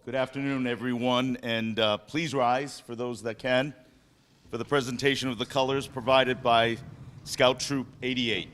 Good afternoon, everyone, and please rise, for those that can, for the presentation of the colors provided by Scout Troop 88.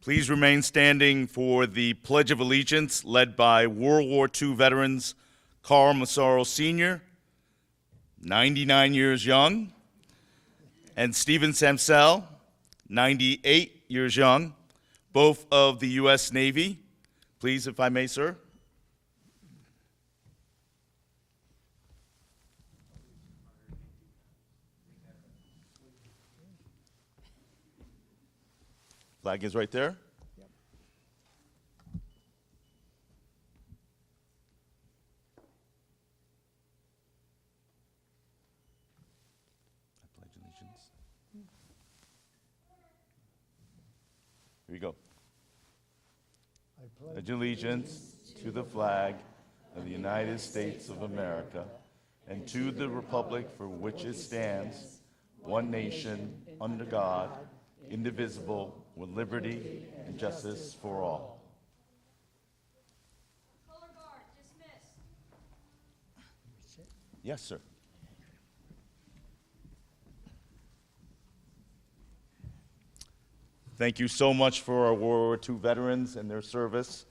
Please remain standing for the Pledge of Allegiance led by World War II veterans Carl Massaro Sr., 99 years young, and Stephen Samsel, 98 years young, both of the U.S. Navy. Please, if I may, sir. Flag is right there. Yep. I pledge allegiance. Here we go. I pledge allegiance to the flag of the United States of America and to the republic for which it stands, one nation, under God, indivisible, with liberty and justice for all. Color guard, dismiss. Yes, sir. Thank you so much for our World War II veterans and their service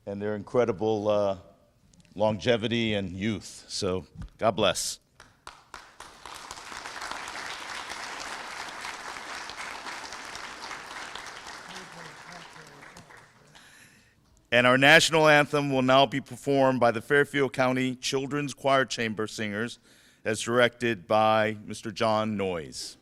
and their incredible longevity and youth. So, God bless. And our national anthem will now be performed by the Fairfield County Children's Choir Chamber Singers as directed by Mr. John Noyes.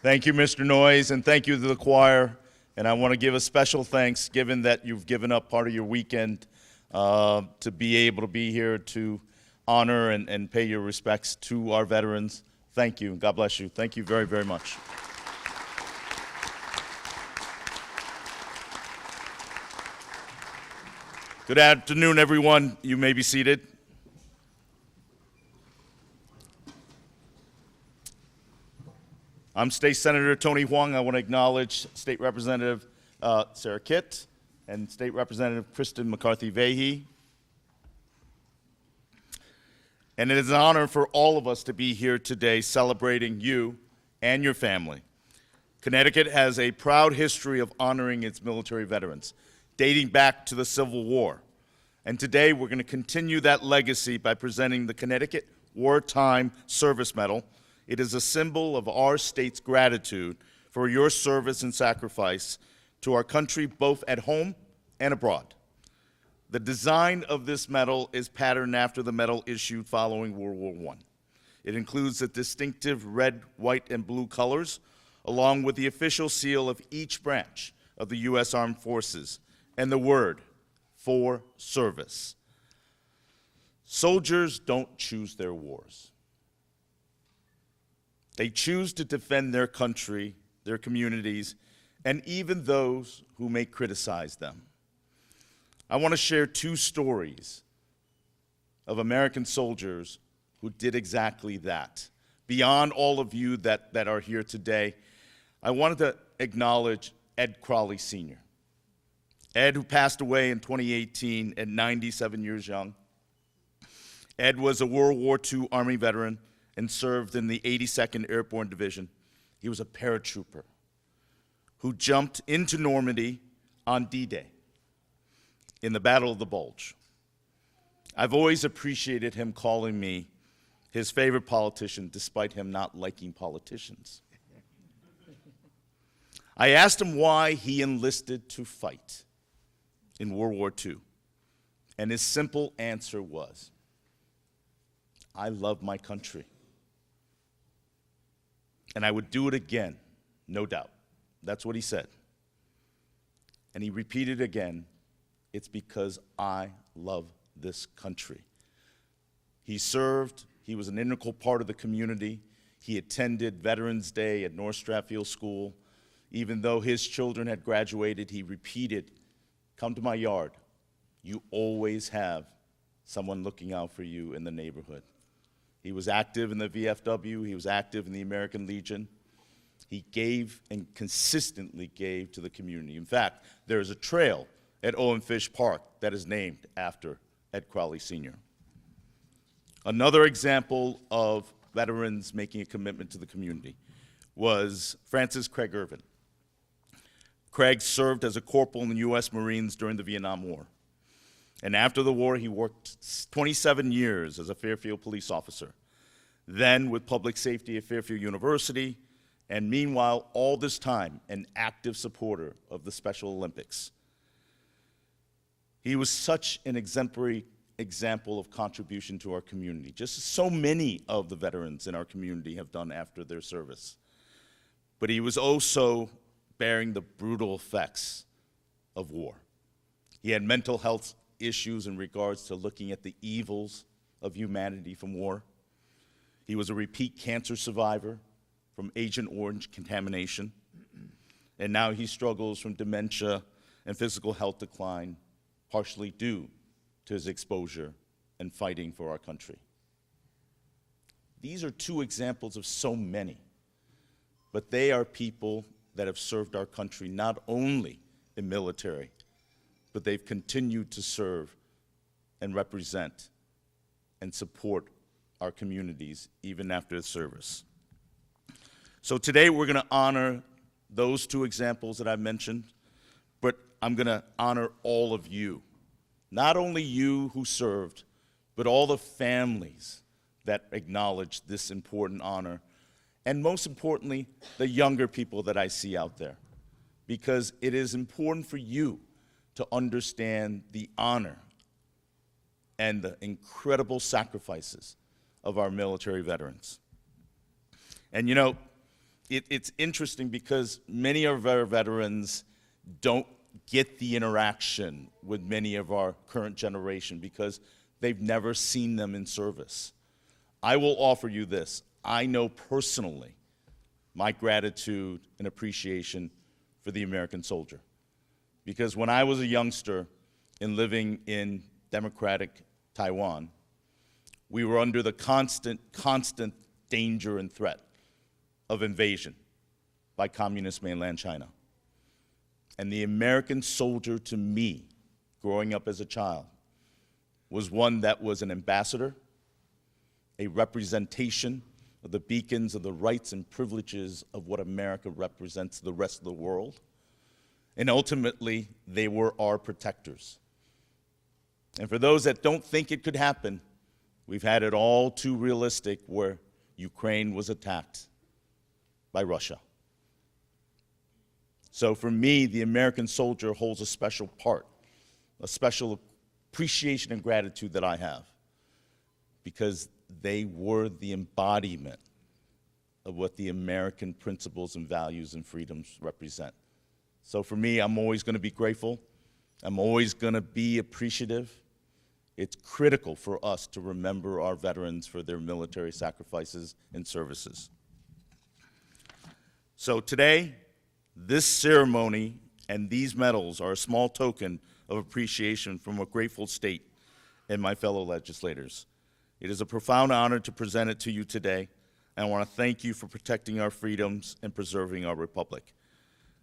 Thank you, Mr. Noyes, and thank you to the choir. And I want to give a special thanks, given that you've given up part of your weekend to be able to be here to honor and pay your respects to our veterans. Thank you, and God bless you. Thank you very, very much. Good afternoon, everyone. You may be seated. I'm State Senator Tony Huang. I want to acknowledge State Representative Sarah Kitt and State Representative Kristen McCarthy-Vahey. And it is an honor for all of us to be here today celebrating you and your family. Connecticut has a proud history of honoring its military veterans, dating back to the Civil War. And today we're going to continue that legacy by presenting the Connecticut Wartime Service Medal. It is a symbol of our state's gratitude for your service and sacrifice to our country, both at home and abroad. The design of this medal is patterned after the medal issued following World War I. It includes the distinctive red, white, and blue colors, along with the official seal of each branch of the U.S. Armed Forces, and the word, "For Service." Soldiers don't choose their wars. They choose to defend their country, their communities, and even those who may criticize them. I want to share two stories of American soldiers who did exactly that. Beyond all of you that are here today, I wanted to acknowledge Ed Crowley Sr. Ed, who passed away in 2018 at 97 years young. Ed was a World War II Army veteran and served in the 82nd Airborne Division. He was a paratrooper who jumped into Normandy on D-Day in the Battle of the Bulge. I've always appreciated him calling me his favorite politician, despite him not liking politicians. I asked him why he enlisted to fight in World War II, and his simple answer was, "I love my country, and I would do it again, no doubt." That's what he said. And he repeated again, "It's because I love this country." He served, he was an integral part of the community. He attended Veterans Day at North Stratfield School. Even though his children had graduated, he repeated, "Come to my yard. You always have someone looking out for you in the neighborhood." He was active in the VFW. He was active in the American Legion. He gave and consistently gave to the community. In fact, there is a trail at Owen Fish Park that is named after Ed Crowley Sr. Another example of veterans making a commitment to the community was Francis Craig Irvin. Craig served as a corporal in the U.S. Marines during the Vietnam War. And after the war, he worked 27 years as a Fairfield police officer, then with public safety at Fairfield University, and meanwhile, all this time, an active supporter of the Special Olympics. He was such an exemplary example of contribution to our community, just as so many of the veterans in our community have done after their service. But he was also bearing the brutal effects of war. He had mental health issues in regards to looking at the evils of humanity from war. He was a repeat cancer survivor from Agent Orange contamination, and now he struggles from dementia and physical health decline, partially due to his exposure and fighting for our country. These are two examples of so many, but they are people that have served our country not only in military, but they've continued to serve and represent and support our communities even after the service. So today we're going to honor those two examples that I've mentioned, but I'm going to honor all of you. Not only you who served, but all the families that acknowledge this important honor, and most importantly, the younger people that I see out there, because it is important for you to understand the honor and the incredible sacrifices of our military veterans. And you know, it's interesting because many of our veterans don't get the interaction with many of our current generation because they've never seen them in service. I will offer you this. I know personally my gratitude and appreciation for the American soldier. Because when I was a youngster and living in democratic Taiwan, we were under the constant danger and threat of invasion by communist mainland China. And the American soldier to me, growing up as a child, was one that was an ambassador, a representation of the beacons of the rights and privileges of what America represents to the rest of the world. And ultimately, they were our protectors. And for those that don't think it could happen, we've had it all too realistic where Ukraine was attacked by Russia. So for me, the American soldier holds a special part, a special appreciation and gratitude that I have, because they were the embodiment of what the American principles and values and freedoms represent. So for me, I'm always going to be grateful. I'm always going to be appreciative. It's critical for us to remember our veterans for their military sacrifices and services. So today, this ceremony and these medals are a small token of appreciation from a grateful state and my fellow legislators. It is a profound honor to present it to you today, and I want to thank you for protecting our freedoms and preserving our republic.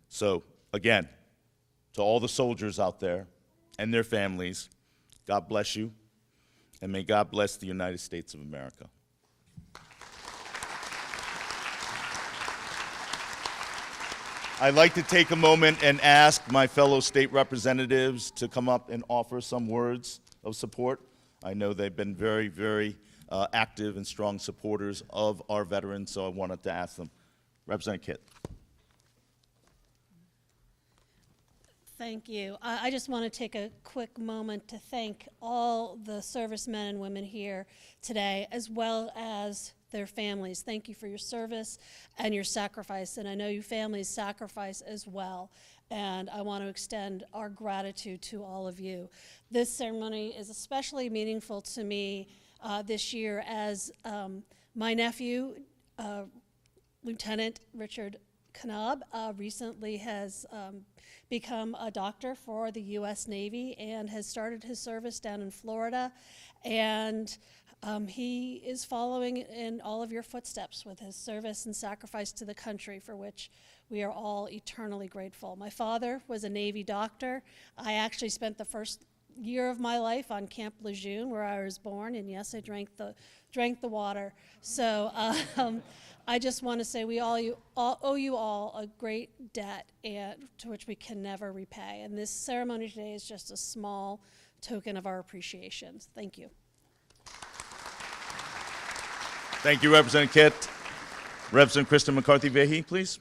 So, again, to all the soldiers out there and their families, God bless you, and may God bless the United States of America. I'd like to take a moment and ask my fellow state representatives to come up and offer some words of support. I know they've been very, very active and strong supporters of our veterans, so I wanted to ask them. Representative Kitt. Thank you. I just want to take a quick moment to thank all the servicemen and women here today, as well as their families. Thank you for your service and your sacrifice, and I know you families sacrifice as well, and I want to extend our gratitude to all of you. This ceremony is especially meaningful to me this year as my nephew, Lieutenant Richard Knab, recently has become a doctor for the U.S. Navy and has started his service down in Florida, and he is following in all of your footsteps with his service and sacrifice to the country, for which we are all eternally grateful. My father was a Navy doctor. I actually spent the first year of my life on Camp Lejeune, where I was born, and yes, I drank the water. So I just want to say we owe you all a great debt, and to which we can never repay. And this ceremony today is just a small token of our appreciation. Thank you. Thank you, Representative Kitt. Representative Kristen McCarthy-Vahey, please.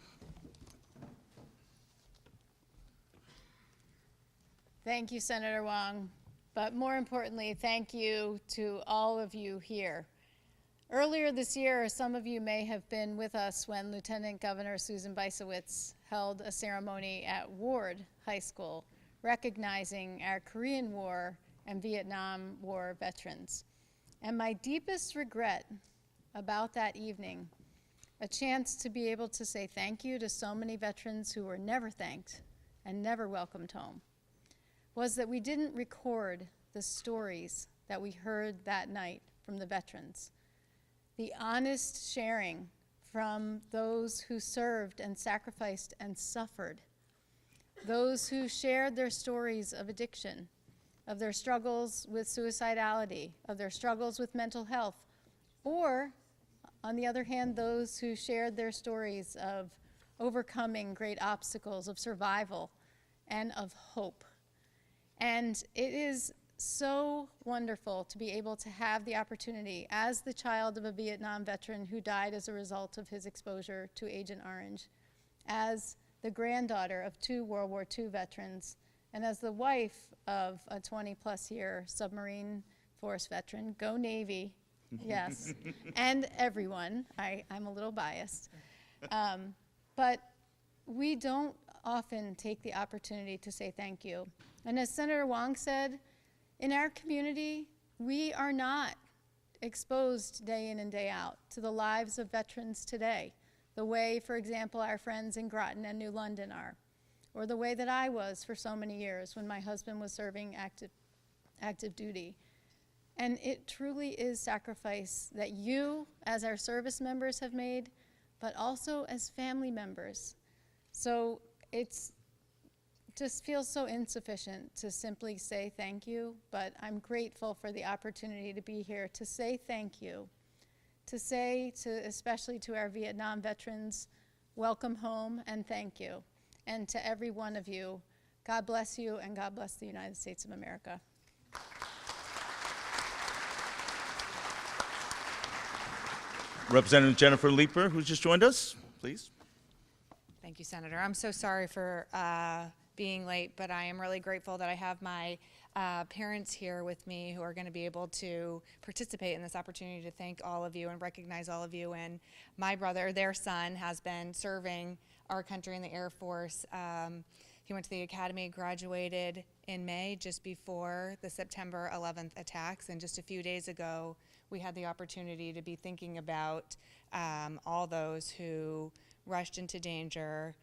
Thank you, Senator Wong. But more importantly, thank you to all of you here. Earlier this year, some of you may have been with us when Lieutenant Governor Susan Bysowitz held a ceremony at Ward High School, recognizing our Korean War and Vietnam War veterans. And my deepest regret about that evening, a chance to be able to say thank you to so many veterans who were never thanked and never welcomed home, was that we didn't record the stories that we heard that night from the veterans. The honest sharing from those who served and sacrificed and suffered, those who shared their stories of addiction, of their struggles with suicidality, of their struggles with mental health, or, on the other hand, those who shared their stories of overcoming great obstacles, of survival, and of hope. And it is so wonderful to be able to have the opportunity, as the child of a Vietnam veteran who died as a result of his exposure to Agent Orange, as the granddaughter of 2 World War II veterans, and as the wife of a 20-plus year submarine force veteran, go Navy, yes, and everyone. I'm a little biased. But we don't often take the opportunity to say thank you. And as Senator Wong said, in our community, we are not exposed day in and day out to the lives of veterans today, the way, for example, our friends in Groton and New London are, or the way that I was for so many years when my husband was serving active duty. And it truly is sacrifice that you, as our service members, have made, but also as family members. So it's just feels so insufficient to simply say thank you, but I'm grateful for the opportunity to be here to say thank you, to say especially to our Vietnam veterans, welcome home and thank you. And to every one of you, God bless you and God bless the United States of America. Representative Jennifer Leeper, who's just joined us, please. Thank you, Senator. I'm so sorry for being late, but I am really grateful that I have my parents here with me who are going to be able to participate in this opportunity to thank all of you and recognize all of you. And my brother, their son, has been serving our country in the Air Force. He went to the academy, graduated in May, just before the September 11th attacks, and just a few days ago, we had the opportunity to be thinking about all those who rushed into danger,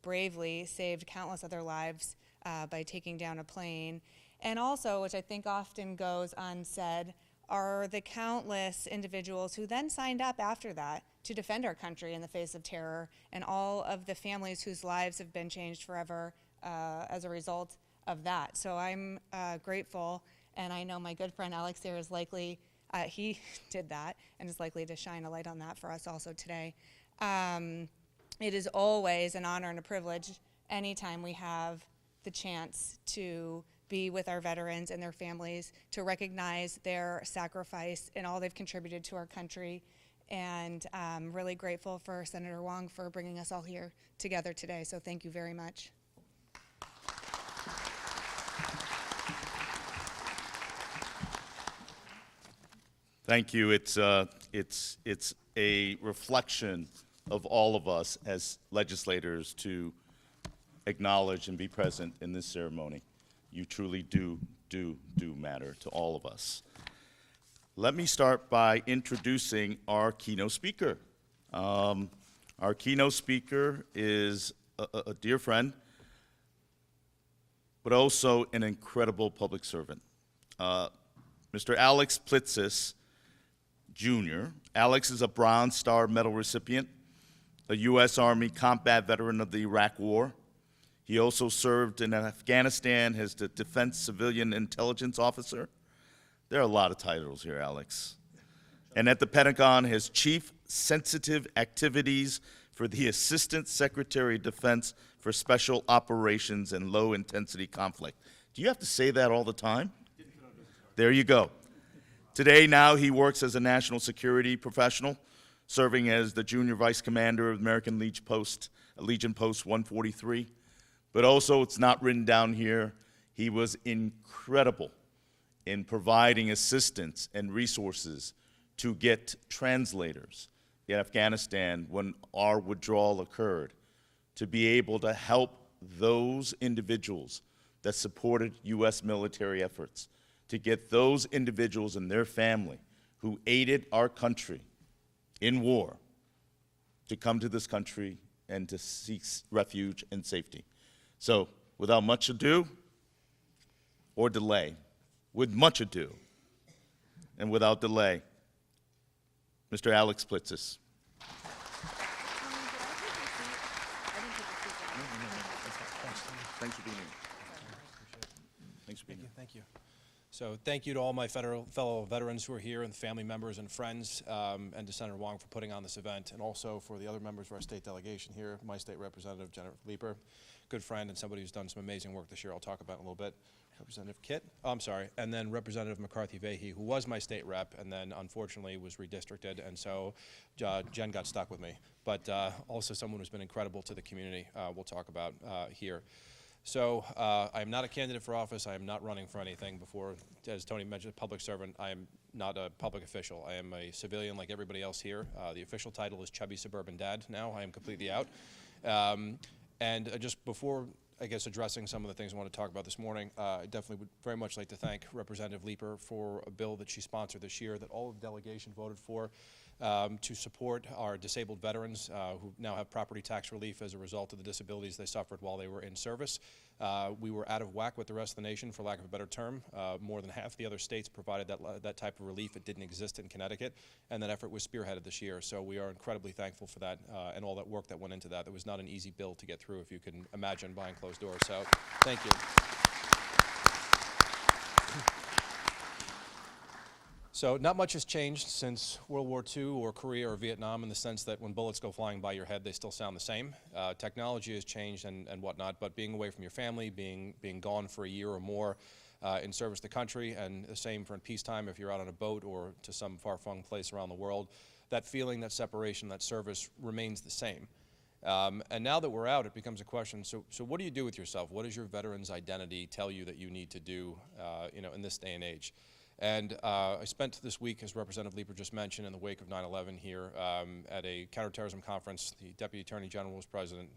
bravely saved countless other lives by taking down a plane, and also, which I think often goes unsaid, are the countless individuals who then signed up after that to defend our country in the face of terror, and all of the families whose lives have been changed forever as a result of that. So I'm grateful, and I know my good friend Alex here is likely, he did that, and is likely to shine a light on that for us also today. It is always an honor and a privilege anytime we have the chance to be with our veterans and their families, to recognize their sacrifice and all they've contributed to our country. And I'm really grateful for Senator Wong for bringing us all here together today. So thank you very much. Thank you. It's a reflection of all of us as legislators to acknowledge and be present in this ceremony. You truly do matter to all of us. Let me start by introducing our keynote speaker. Our keynote speaker is a dear friend, but also an incredible public servant. Mr. Alex Plitzis, Jr. Alex is a Bronze Star Medal recipient, a U.S. Army combat veteran of the Iraq War. He also served in Afghanistan as the Defense Civilian Intelligence Officer. There are a lot of titles here, Alex. And at the Pentagon, as Chief Sensitive Activities for the Assistant Secretary of Defense for Special Operations and Low-Intensity Conflict. Do you have to say that all the time? There you go. Today, now, he works as a national security professional, serving as the Junior Vice Commander of American Legion Post 143. But also, it's not written down here, he was incredible in providing assistance and resources to get translators in Afghanistan when our withdrawal occurred, to be able to help those individuals that supported U.S. military efforts, to get those individuals and their family who aided our country in war to come to this country and to seek refuge and safety. So, without much ado or delay, with much ado and without delay, Mr. Alex Plitzis. Thanks for being here. Thanks for being here. Thank you. So thank you to all my fellow veterans who are here, and the family members and friends, and to Senator Wong for putting on this event, and also for the other members of our state delegation here, my state representative, Jennifer Leeper, good friend and somebody who's done some amazing work this year. I'll talk about in a little bit. Representative Kit, and then Representative McCarthy-Vahey, who was my state rep and then unfortunately was redistricted, and so Jen got stuck with me. But also someone who's been incredible to the community, we'll talk about here. So I am not a candidate for office. I am not running for anything. Before, as Tony mentioned, public servant, I am not a public official. I am a civilian like everybody else here. The official title is Chubby Suburban Dad now. I am completely out. And just before, I guess, addressing some of the things I want to talk about this morning, I definitely would very much like to thank Representative Leeper for a bill that she sponsored this year that all of the delegation voted for. to support our disabled veterans who now have property tax relief as a result of the disabilities they suffered while they were in service. We were out of whack with the rest of the nation, for lack of a better term. More than half the other states provided that type of relief. It didn't exist in Connecticut, and that effort was spearheaded this year. So we are incredibly thankful for that and all that work that went into that. It was not an easy bill to get through, if you can imagine, behind closed doors. So thank you. So not much has changed since World War II or Korea or Vietnam, in the sense that when bullets go flying by your head, they still sound the same. Technology has changed and whatnot, but being away from your family, being gone for a year or more in service to the country, and the same for in peacetime if you're out on a boat or to some far-flung place around the world, that feeling, that separation, that service remains the same. And now that we're out, it becomes a question, so what do you do with yourself? What does your veteran's identity tell you that you need to do in this day and age? And I spent this week, as Representative Leeper just mentioned, in the wake of 9/11 here at a counterterrorism conference. The Deputy Attorney General was present,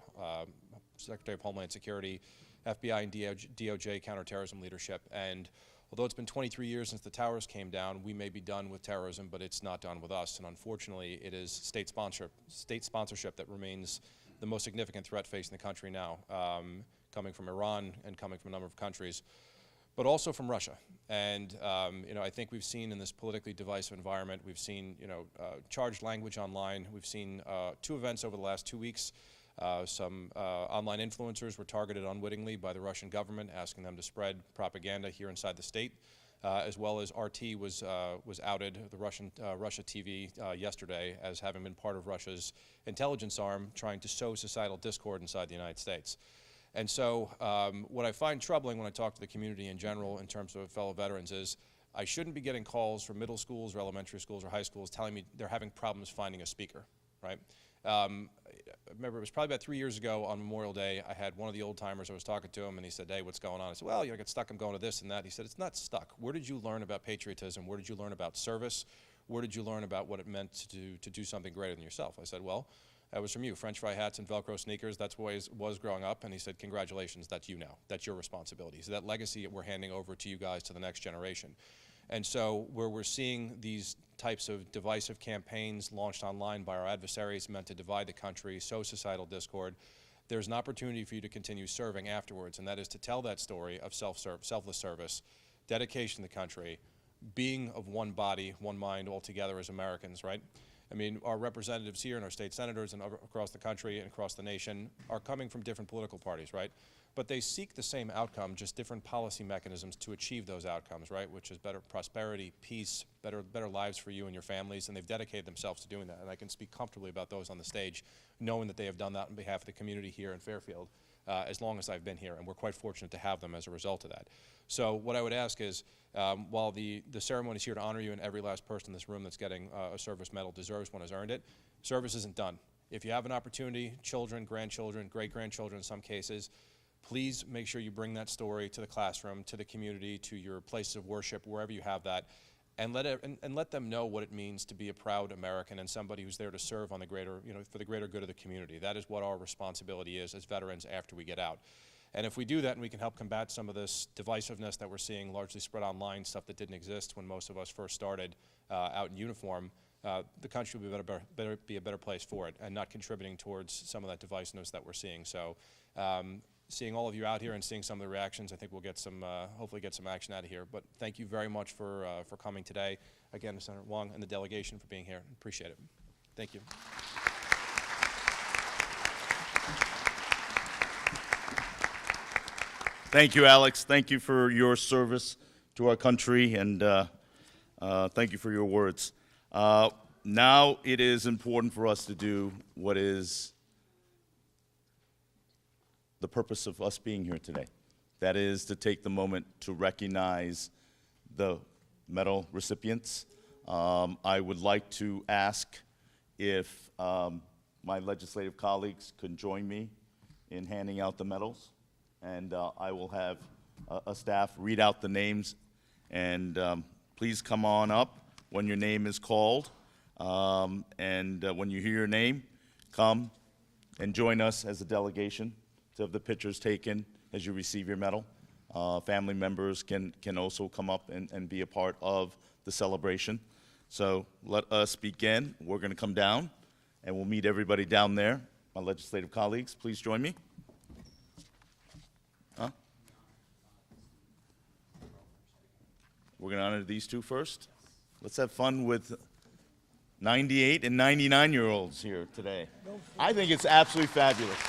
Secretary of Homeland Security, FBI and DOJ counterterrorism leadership. And although it's been 23 years since the towers came down, we may be done with terrorism, but it's not done with us. And unfortunately, it is state sponsorship that remains the most significant threat facing the country now, coming from Iran and coming from a number of countries, but also from Russia. And I think we've seen in this politically divisive environment, we've seen charged language online. We've seen two events over the last 2 weeks. Some online influencers were targeted unwittingly by the Russian government, asking them to spread propaganda here inside the state, as well as RT was outed, the Russia TV, yesterday, as having been part of Russia's intelligence arm trying to sow societal discord inside the United States. And so what I find troubling when I talk to the community in general in terms of fellow veterans is I shouldn't be getting calls from middle schools or elementary schools or high schools telling me they're having problems finding a speaker, right? I remember it was probably about 3 years ago on Memorial Day, I had one of the old timers, I was talking to him, and he said, hey, what's going on? I said, well, I got stuck, I'm going to this and that. He said, it's not stuck. Where did you learn about patriotism? Where did you learn about service? Where did you learn about what it meant to do something greater than yourself? I said, well, that was from you. French fry hats and Velcro sneakers, that's what it was growing up. And he said, congratulations, that's you now. That's your responsibility. So that legacy we're handing over to you guys, to the next generation. And so where we're seeing these types of divisive campaigns launched online by our adversaries meant to divide the country, sow societal discord, there's an opportunity for you to continue serving afterwards, and that is to tell that story of selfless service, dedication to the country, being of one body, one mind all together as Americans, right? I mean, our representatives here and our state senators and across the country and across the nation are coming from different political parties, right? But they seek the same outcome, just different policy mechanisms to achieve those outcomes, right? Which is better prosperity, peace, better lives for you and your families, and they've dedicated themselves to doing that. And I can speak comfortably about those on the stage, knowing that they have done that on behalf of the community here in Fairfield as long as I've been here, and we're quite fortunate to have them as a result of that. So what I would ask is, while the ceremony is here to honor you, and every last person in this room that's getting a service medal deserves one, has earned it, service isn't done. If you have an opportunity, children, grandchildren, great-grandchildren in some cases, please make sure you bring that story to the classroom, to the community, to your places of worship, wherever you have that, and let them know what it means to be a proud American and somebody who's there to serve on the greater, for the greater good of the community. That is what our responsibility is as veterans after we get out. And if we do that and we can help combat some of this divisiveness that we're seeing largely spread online, stuff that didn't exist when most of us first started out in uniform, the country will be a better place for it, and not contributing towards some of that divisiveness that we're seeing. So seeing all of you out here and seeing some of the reactions, I think we'll get some, hopefully get some action out of here. But thank you very much for coming today. Again, Senator Wong and the delegation for being here. Appreciate it. Thank you. Thank you, Alex. Thank you for your service to our country, and thank you for your words. Now it is important for us to do what is the purpose of us being here today. That is to take the moment to recognize the medal recipients. I would like to ask if my legislative colleagues could join me in handing out the medals. And I will have a staff read out the names. And please come on up when your name is called. And when you hear your name, come and join us as a delegation to have the pictures taken as you receive your medal. Family members can also come up and be a part of the celebration. So let us begin. We're going to come down, and we'll meet everybody down there. My legislative colleagues, please join me. Huh? We're going to honor these two first. Let's have fun with 98 and 99-year-olds here today. I think it's absolutely fabulous.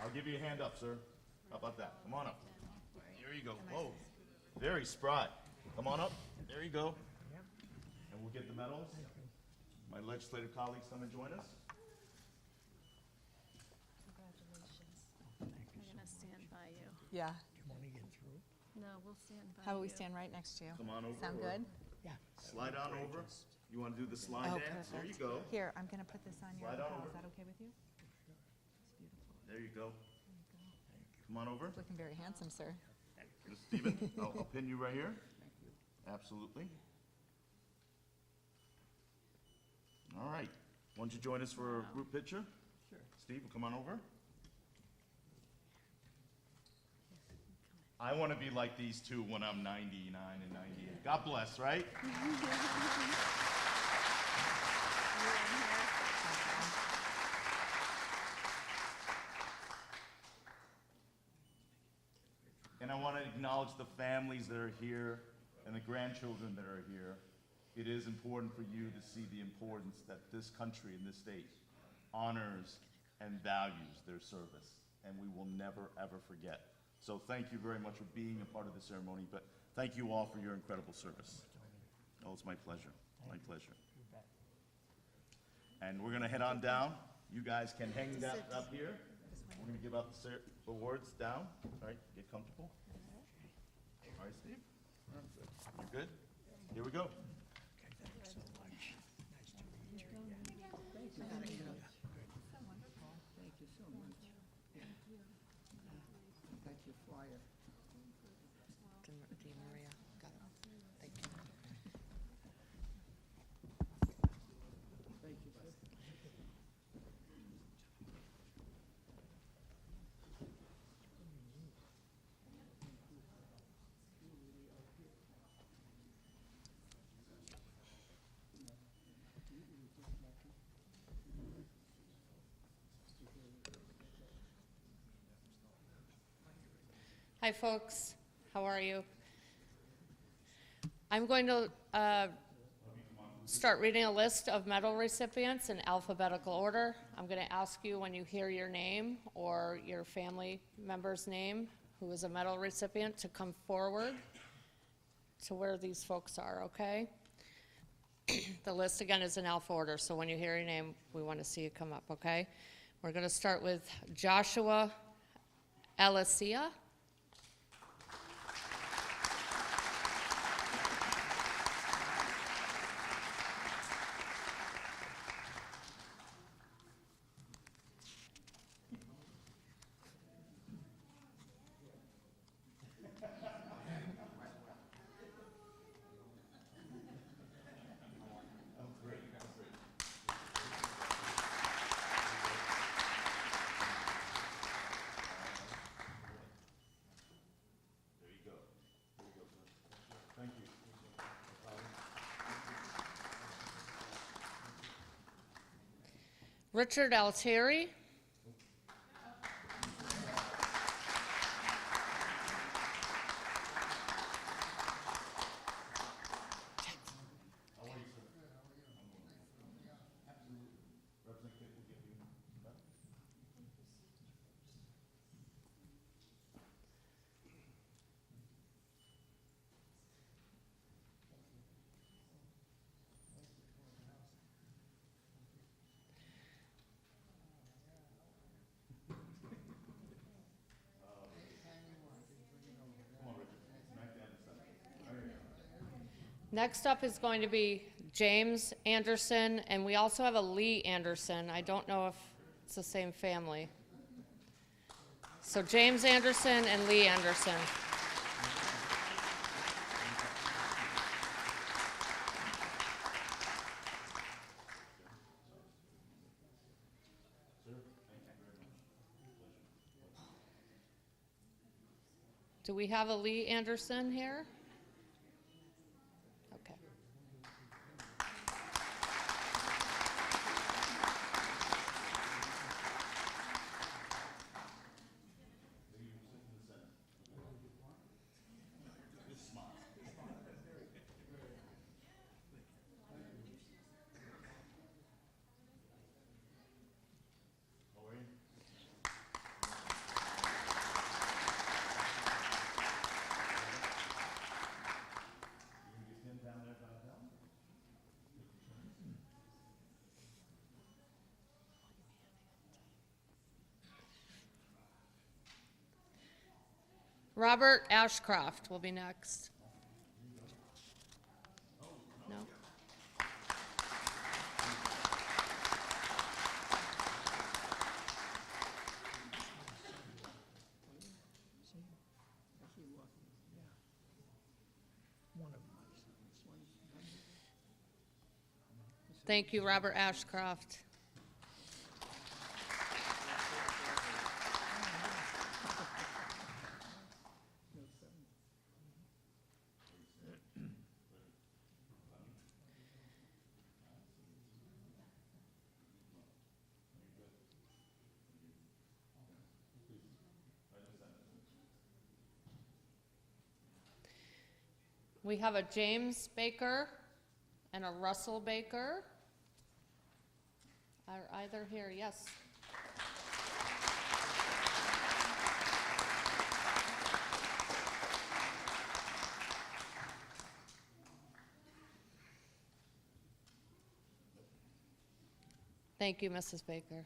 I'll give you a hand up, sir. How about that? Come on up. There you go. Whoa. Very spry. Come on up. There you go. And we'll get the medals. My legislative colleagues come and join us. I'm gonna stand by you. Yeah. No, we'll stand by you. How about we stand right next to you? Come on over. Sound or good? Slide on over. You want to do the slide Oh, dance? There you perfect. go. Here, I'm gonna put this on your Slide on lapel. over. Is that okay with you? There you go. Come on over. Looking very handsome, sir. Mr. Stephen, I'll pin you right here. Absolutely. All right. Why don't you join us for a group picture? Sure. Steve, come on over. I want to be like these two when I'm 99 and 98. God bless, right? And I want to acknowledge the families that are here and the grandchildren that are here. It is important for you to see the importance that this country and this state honors and values their service. And we will never, ever forget. So thank you very much for being a part of the ceremony, but thank you all for your incredible service. Oh, it's my pleasure. My pleasure. And we're going to head on down. You guys can hang that up here. We're going to give out the awards down. All right, get comfortable. All right, Steve. You're good? Here we go. Maria, got it. Thank you. Hi, folks. How are you? I'm going to start reading a list of medal recipients in alphabetical order. I'm going to ask you when you hear your name or your family member's name who is a medal recipient to come forward to where these folks are, okay? The list again is in alpha order, so when you hear your name, we want to see you come up, okay? We're going to start with Joshua Alicia. Richard Altieri. Next up is going to be James Anderson, and we also have a Lee Anderson. I don't know if it's the same family. So James Anderson and Lee Anderson. Do we have a Lee Anderson here? Okay. Robert Ashcroft will be next. No? Thank you, Robert Ashcroft. We have a James Baker and a Russell Baker. Are either here? Yes. Thank you, Mrs. Baker.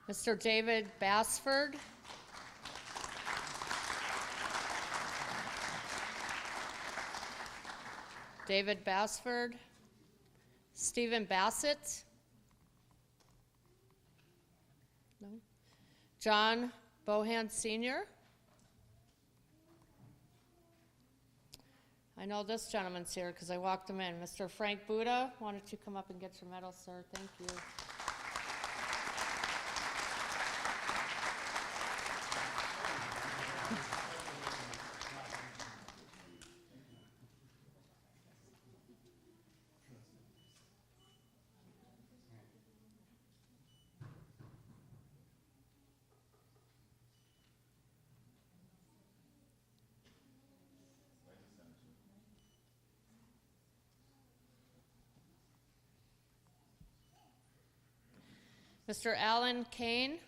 Mr. David Bassford. David Bassford. Stephen Bassett. No. John Bohan Sr. I know this gentleman's here because I walked him in. Mr. Frank Buda, why don't you come up and get your medal, sir? Thank you. Mr. Alan Kane.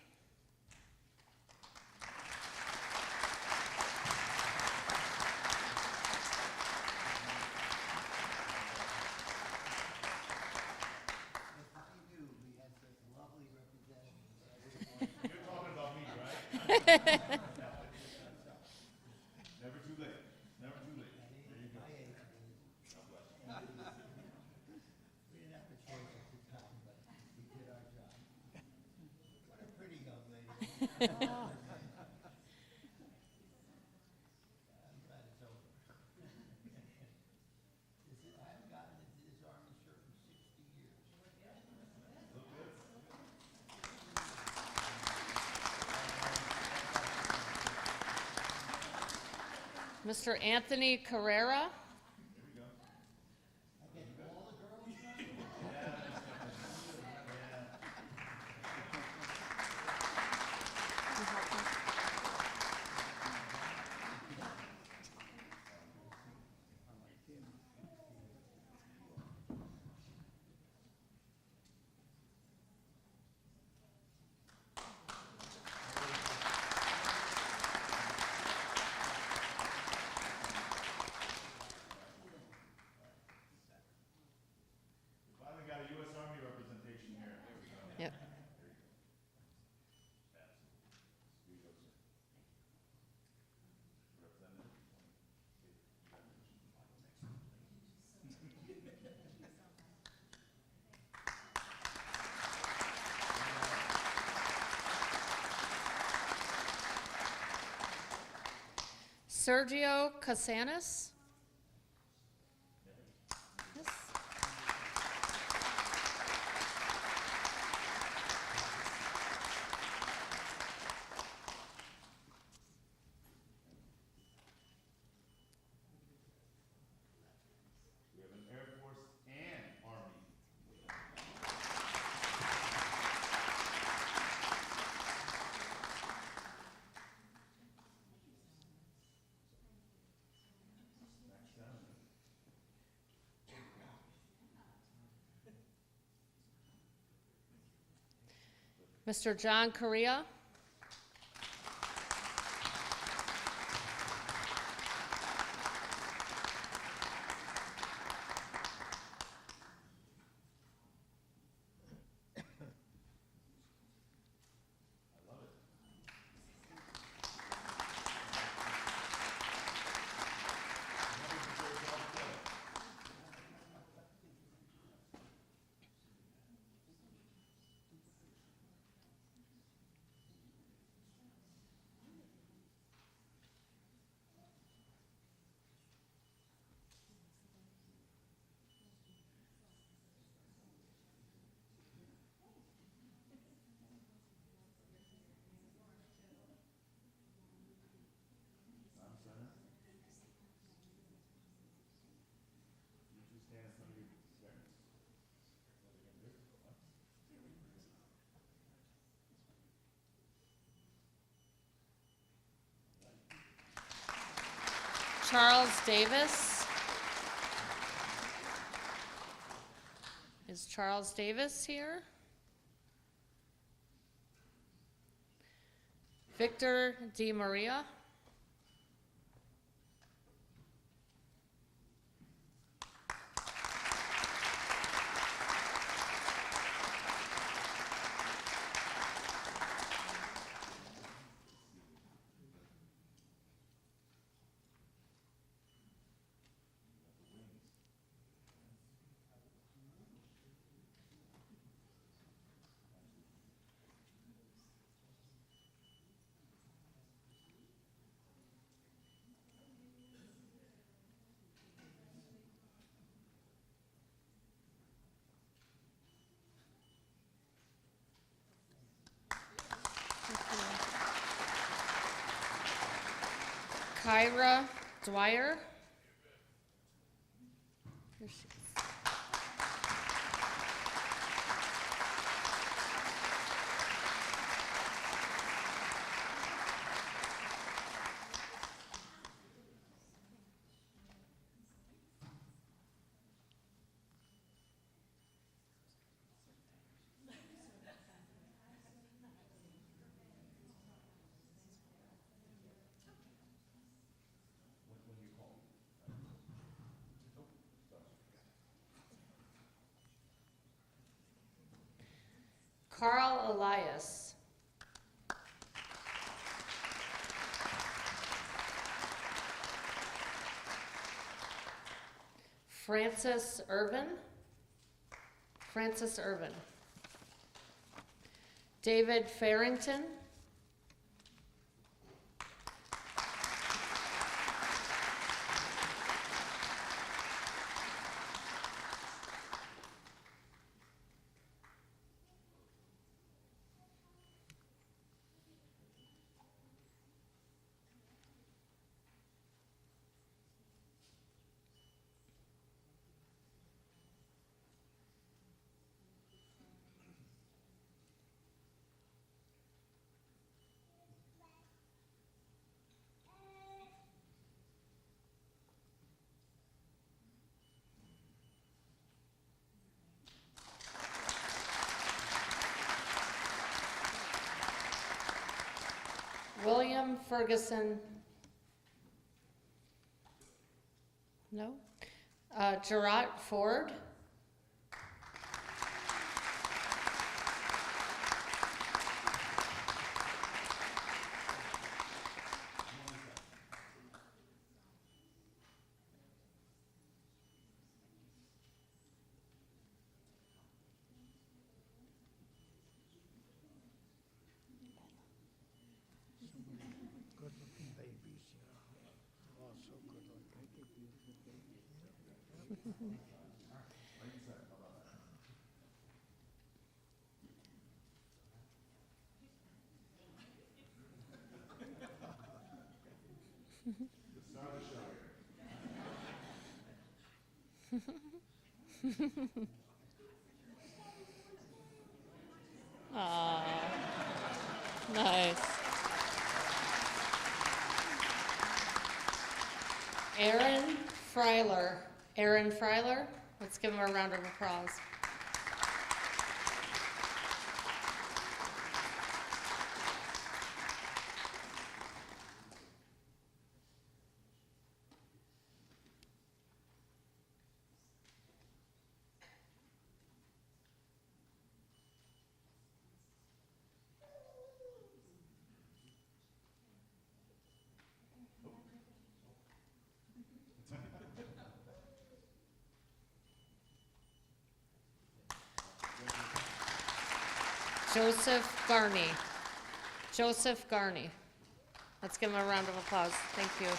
Mr. Anthony Carrera. Sergio Casanis. Yes. We have an Air Force and Army. Mr. John Correa. Charles Davis. Is Charles Davis here? Victor Di Maria. Kyra Dwyer. Here she is. Carl Elias. Francis Irvin. Francis Irvin. David Farrington. William Ferguson. No. Gerard Ford. Good looking babies, you know. Nice. Aaron Freiler. Aaron Freiler. Let's give him a round of applause. Joseph Garney. Joseph Garney. Let's give him a round of applause. Thank you.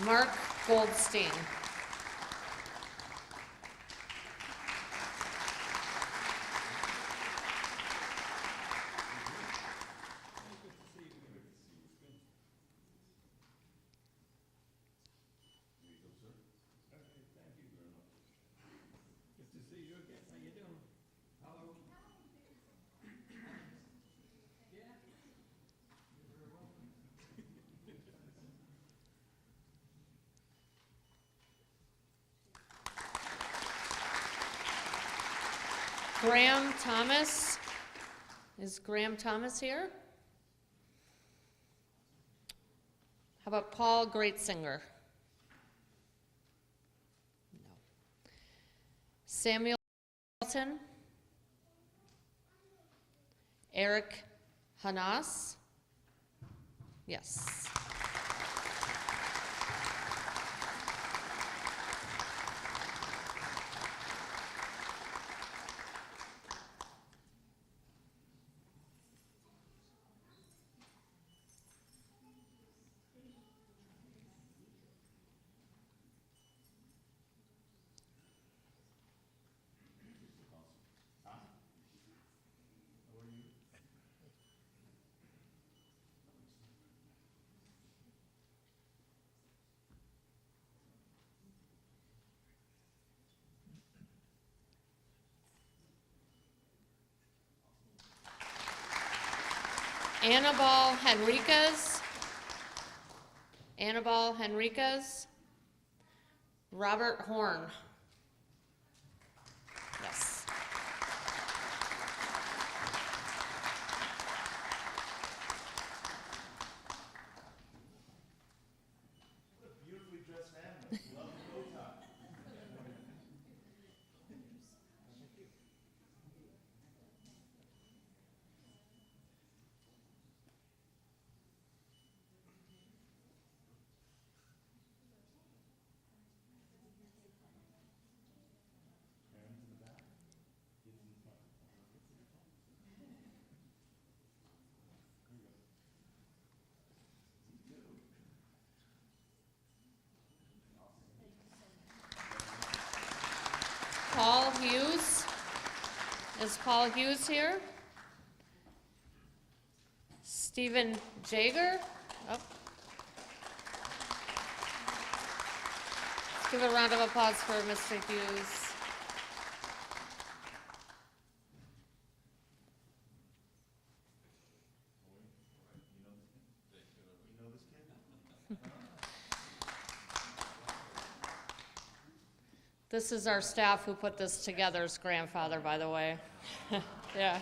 Mark Goldstein. Graham Thomas. Is Graham Thomas here? How about Paul Greatsinger? No. Samuel Hamilton. Eric Hanas? Yes. Annabelle Henriquez. Annabelle Henriquez. Robert Horn. Yes. Beautifully dressed family. Love Wartime. Paul Hughes. Is Paul Hughes here? Stephen Jager. Oh. Let's give a round of applause for Mr. Hughes. This is our staff who put this together's grandfather, by the way. Yeah.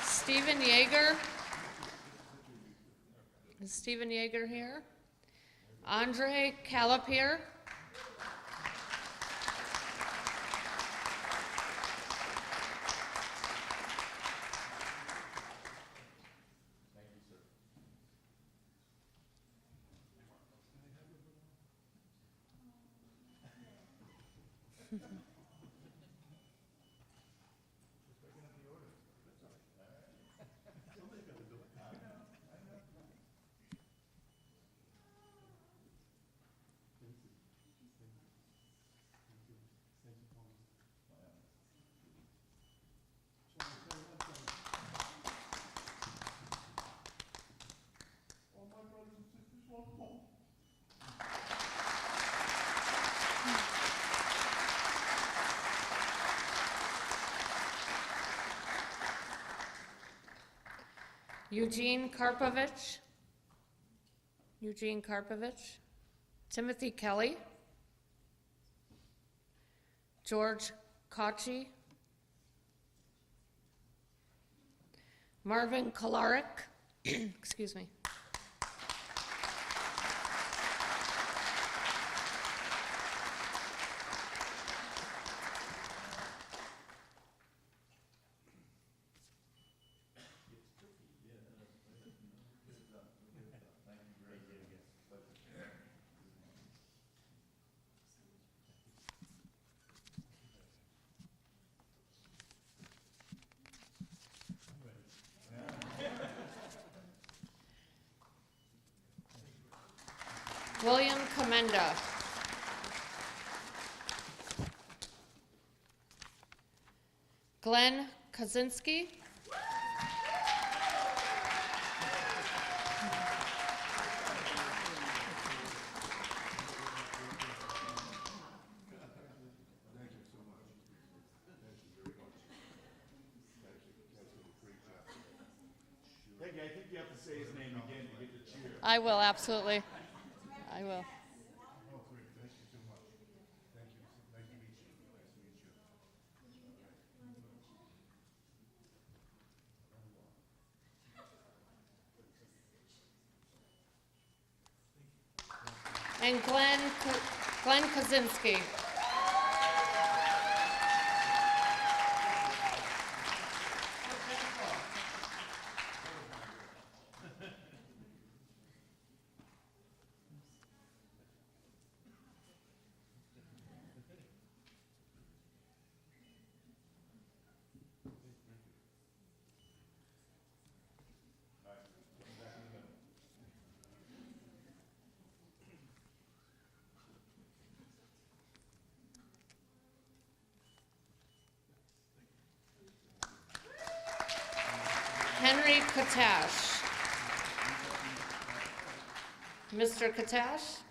Stephen Yeager. Is Stephen Yeager here? Andre Calapier. Eugene Karpovich. Eugene Karpovich. Timothy Kelly. George Kochi. Marvin Kolarik. Excuse me. William Commenda. Glenn Kaczynski. Peggy, I think you have to say his name again to get the cheer. I will, absolutely. I will. And Glenn Kaczynski. Henry Katash. Mr. Katash.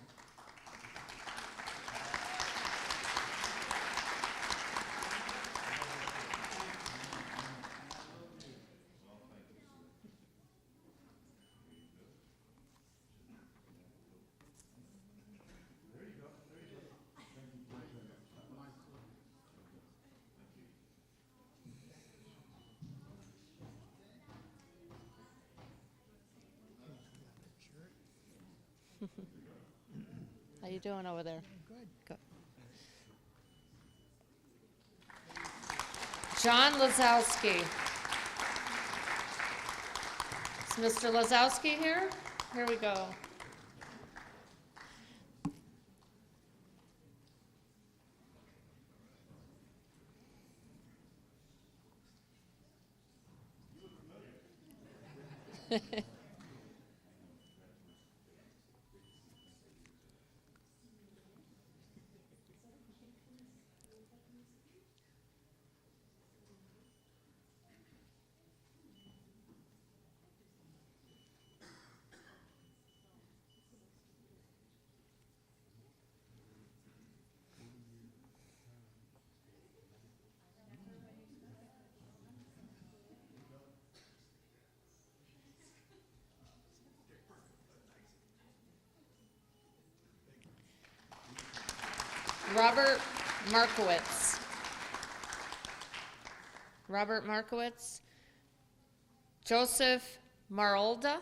How you doing over there? Good. John Lazowski. Is Mr. Lazowski here? Here we go. Robert Markowitz. Robert Markowitz. Joseph Marolda.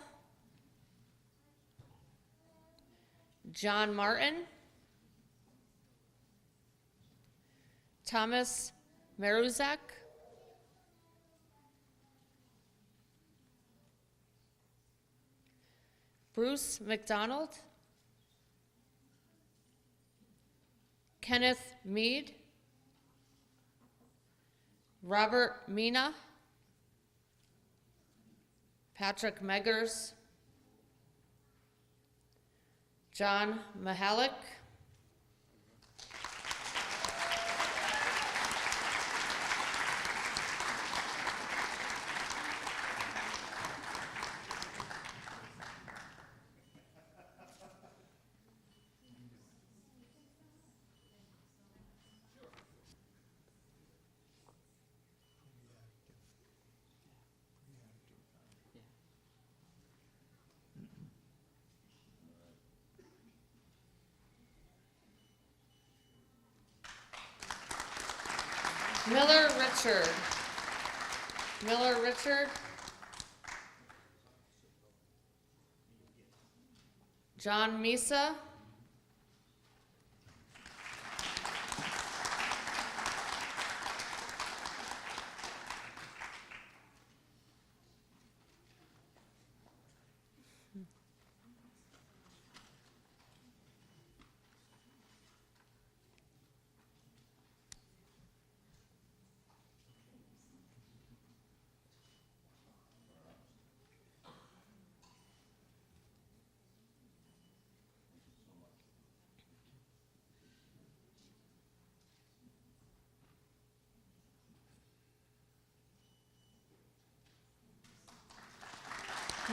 John Martin. Thomas Maruzak. Bruce McDonald. Kenneth Mead. Robert Mina. Patrick Meggers. John Mahalik. Miller Richard. Miller Richard. John Misa.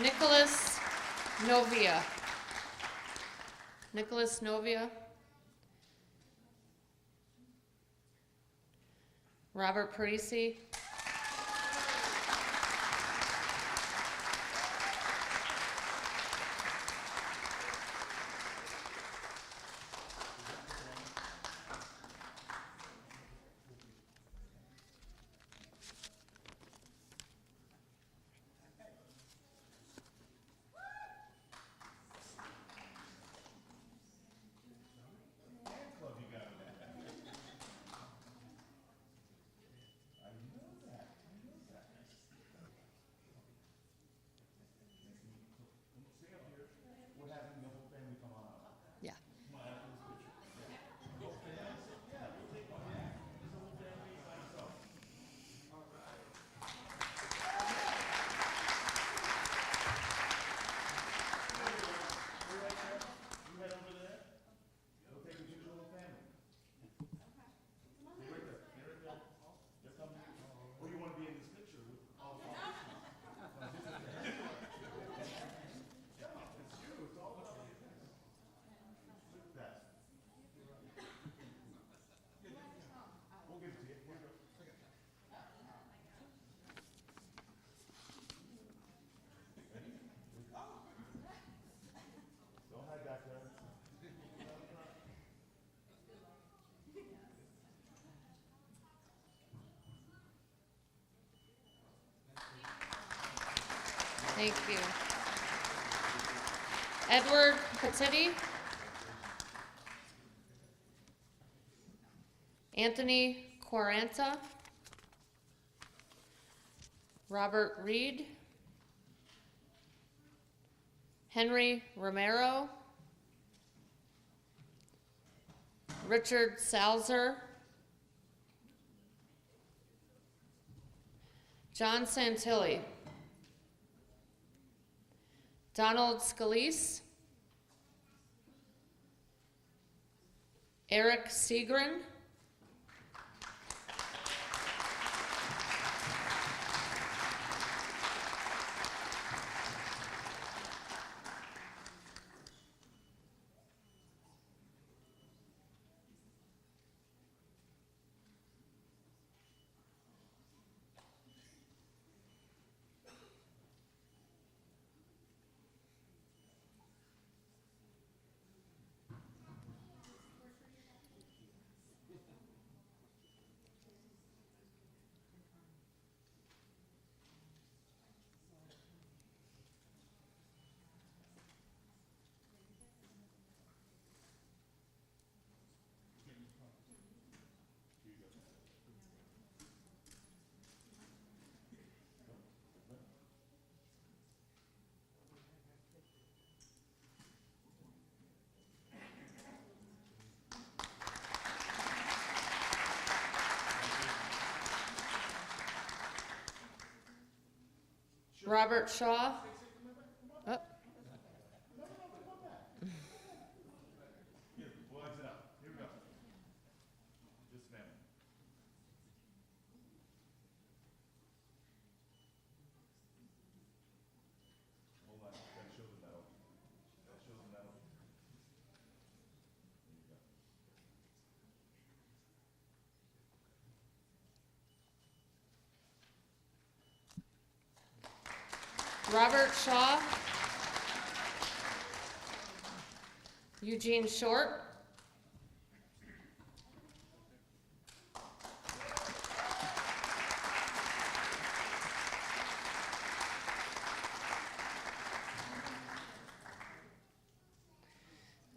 Nicholas Novia. Nicholas Novia. Robert Parisi. Yeah. Thank you. Edward Petitti. Anthony Quaranta. Robert Reed. Henry Romero. Richard Salzer. John Santilli. Donald Scalise. Eric Segrin. Robert Shaw. Oh. We'll exit out. Here we go. Just family. Hold on. Gotta show the medal. Gotta show the medal. There you go. Robert Shaw. Eugene Short.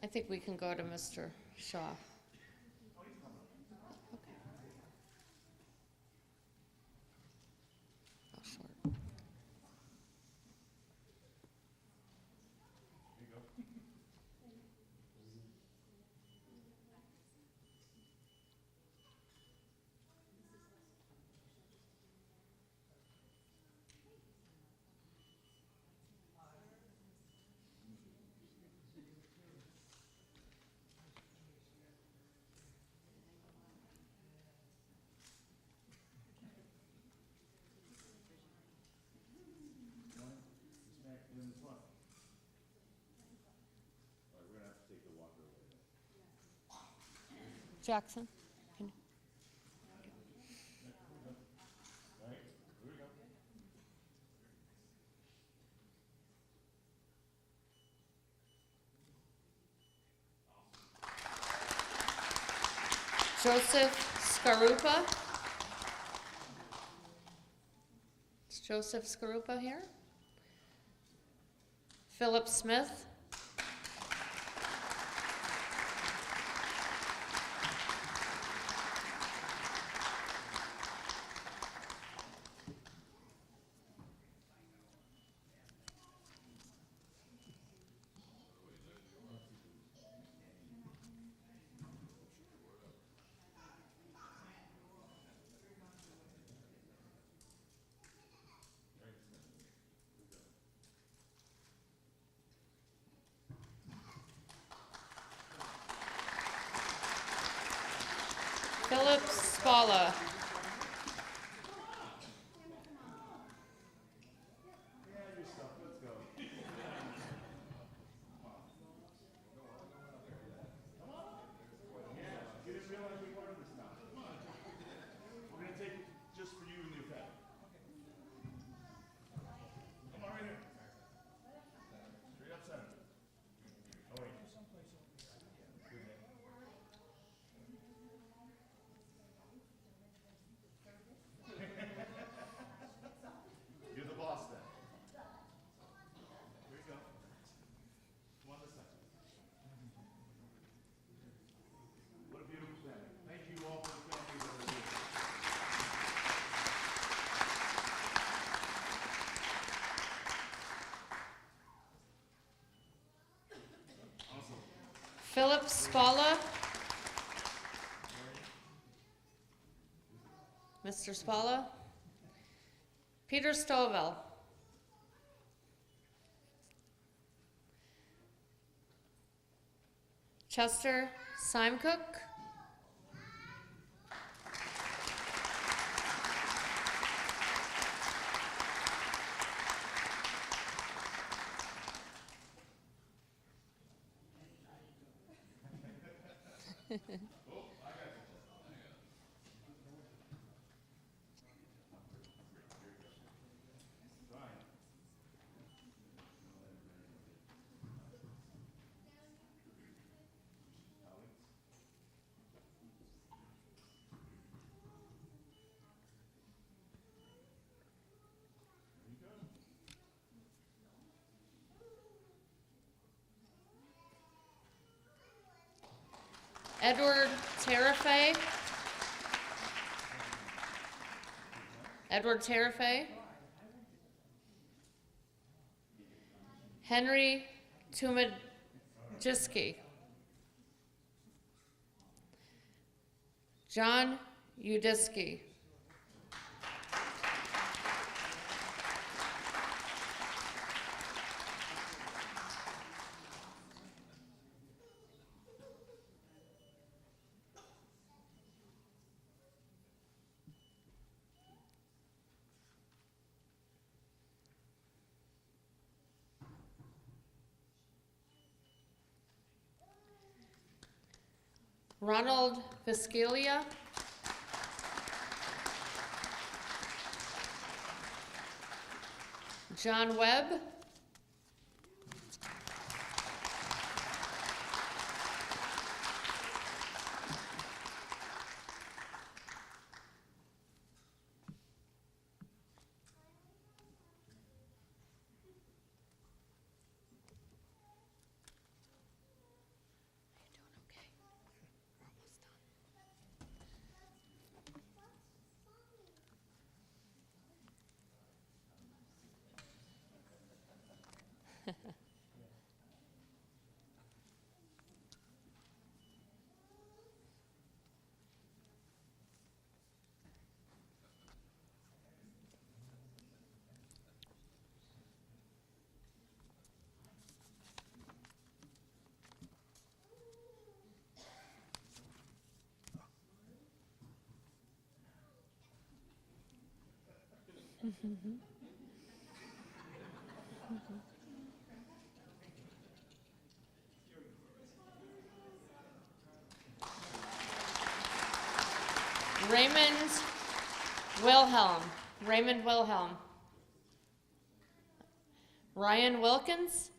I think we can go to Mr. Shaw. Okay. Oh, Short. Jackson. Joseph Scarupa. Is Joseph Scarupa here? Philip Smith. Philip Spalla. We're gonna take it just for you and your family. Come on, right here. Straight up center. Oh, wait. Good man. You're the boss then. Here you go. Come on this side. What a beautiful family. Thank you all for the families that are here. Awesome. Philip Spalla. Mr. Spalla. Peter Stovall. Chester Simecook. Edward Terafay. Edward Terafay. Henry Tumajiski. John Udiski. Ronald Viscalia. John Webb. Raymond Wilhelm. Raymond Wilhelm. Ryan Wilkins.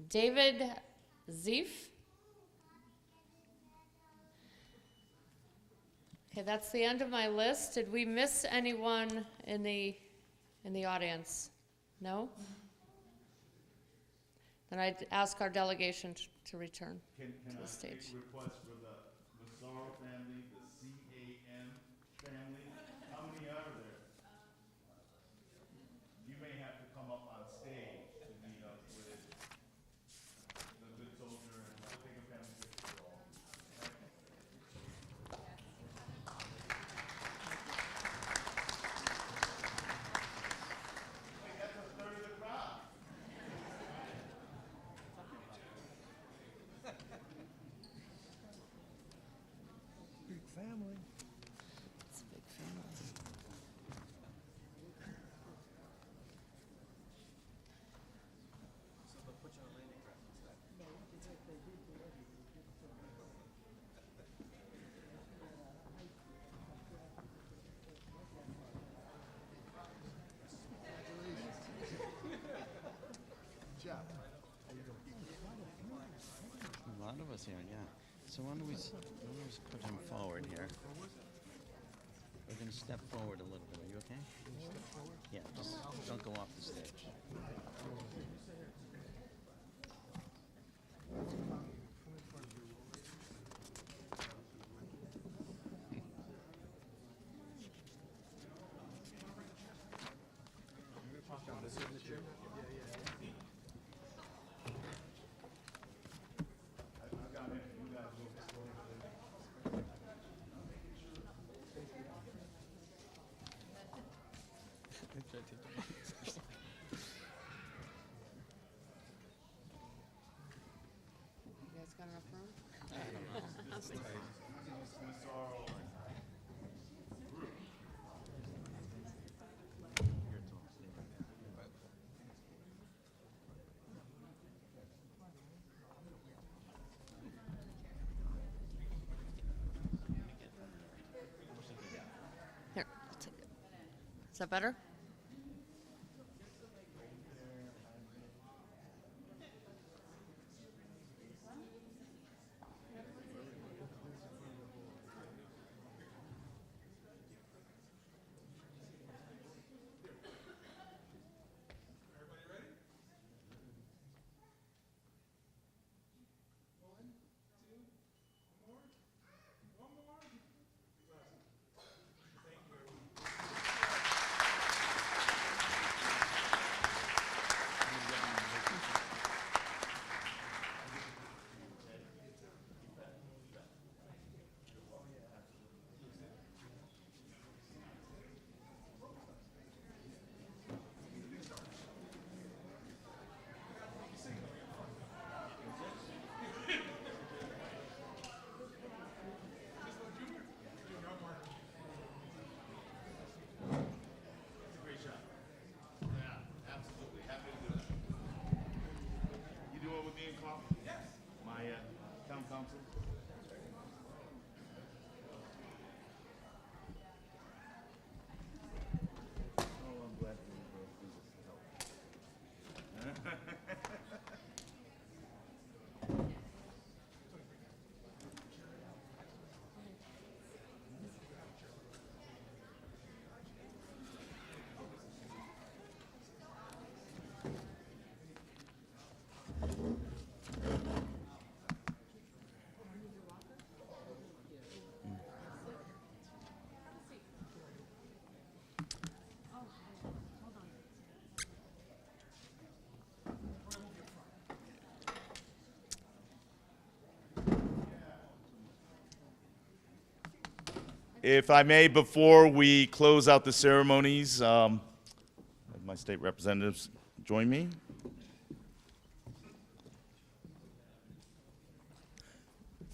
David Zeef. Okay, that's the end of my list. Did we miss anyone in the audience? No? Then I'd ask our delegation to return to the stage. Can I make a request for the Massaro family, the C-A-M family? How many are there? You may have to come up on stage to meet up with the good soldier, and we'll take a family picture for all. Wait, that's a third of the crowd. Big family. It's a big family. A lot of us here, yeah. So why don't we put him forward here? We're going to step forward a little bit. Are you okay? Step forward? Yeah, just don't go off the stage. You guys got enough room? Here, I'll take it. Is that better? My town council. Oh, I'm glad to do this to help. If I may, before we close out the ceremonies, have my state representatives join me.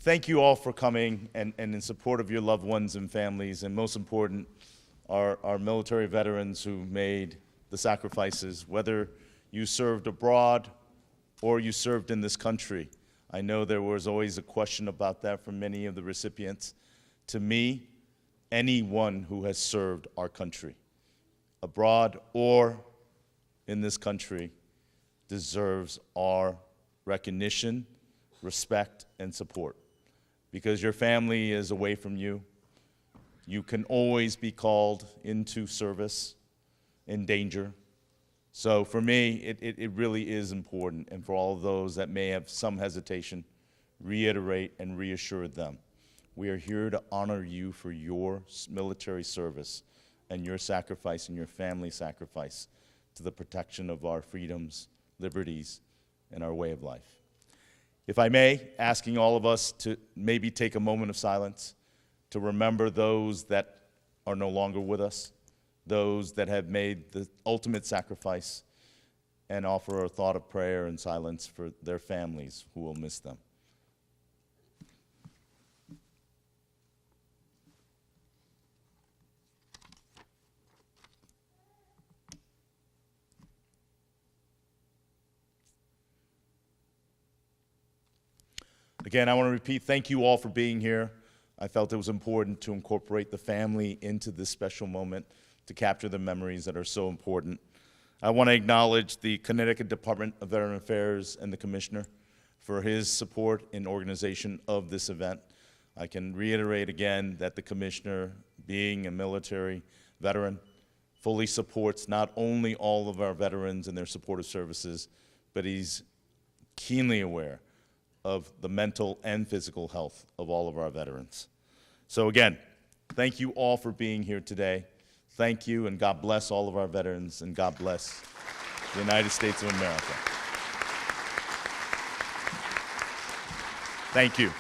Thank you all for coming and in support of your loved ones and families, and most important, our military veterans who made the sacrifices, whether you served abroad or you served in this country. I know there was always a question about that from many of the recipients. To me, anyone who has served our country, abroad or in this country, deserves our recognition, respect, and support. Because your family is away from you, you can always be called into service in danger. So for me, it really is important, and for all of those that may have some hesitation, reiterate and reassure them. We are here to honor you for your military service and your sacrifice and your family sacrifice to the protection of our freedoms, liberties, and our way of life. If I may, asking all of us to maybe take a moment of silence to remember those that are no longer with us, those that have made the ultimate sacrifice, and offer a thought of prayer and silence for their families who will miss them. Again, I want to repeat, thank you all for being here. I felt it was important to incorporate the family into this special moment to capture the memories that are so important. I want to acknowledge the Connecticut Department of Veteran Affairs and the Commissioner for his support in organization of this event. I can reiterate again that the Commissioner, being a military veteran, fully supports not only all of our veterans and their supportive services, but he's keenly aware of the mental and physical health of all of our veterans. So again, thank you all for being here today. Thank you, and God bless all of our veterans, and God bless the United States of America. Thank you.